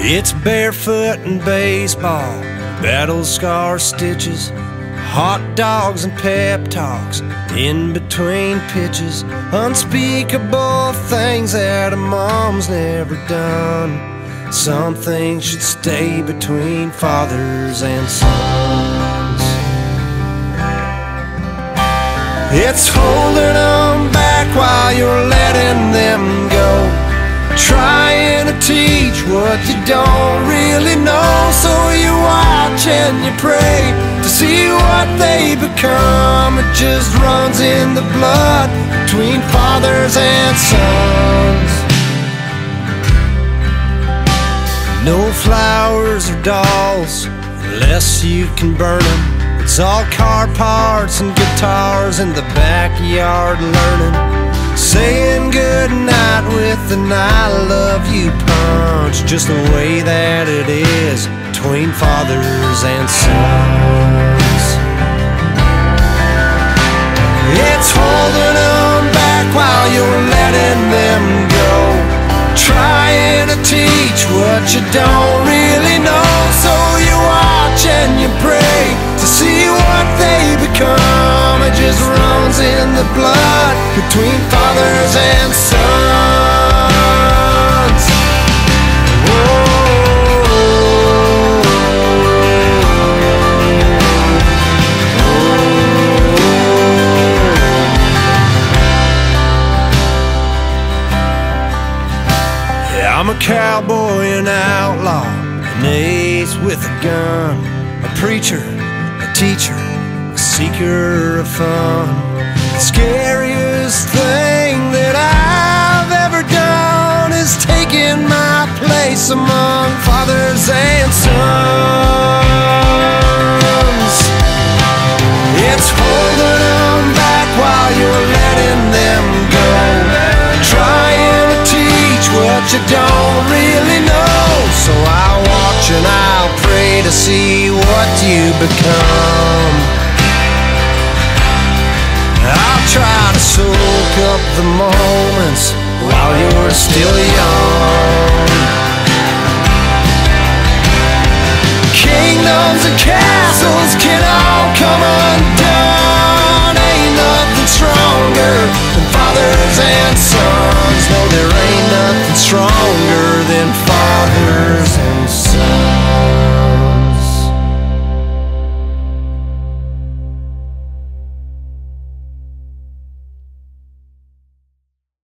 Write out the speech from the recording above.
It's barefoot and baseball, battle scar stitches, hot dogs and pep talks in between pitches, unspeakable things that a mom's never done. Some things should stay between fathers and sons. It's holding them back while you're letting them go, trying to teach what you don't really know. So you watch and you pray to see what they become. It just runs in the blood between fathers and sons. No flowers or dolls unless you can burn them. It's all car parts and guitars in the backyard learning, saying goodnight with an I love you punch, just the way that it is between fathers and sons. It's holding them back while you're letting them go, trying to teach what you don't really know. So you watch and you pray to see what they become. It just runs in the blood between fathers and sons. Yeah, I'm a cowboy, an outlaw, an ace with a gun, a preacher, a teacher, a seeker of fun. The scariest thing that I've ever done is taking my place among fathers and sons. It's holding them back while you're letting them go, trying to teach what you don't really know. So I'll watch and I'll pray to see what you become. I'll try to soak up the moments while you're still young. Kingdoms and castles can all come undone. Ain't nothing stronger than fathers and sons. No, there ain't nothing stronger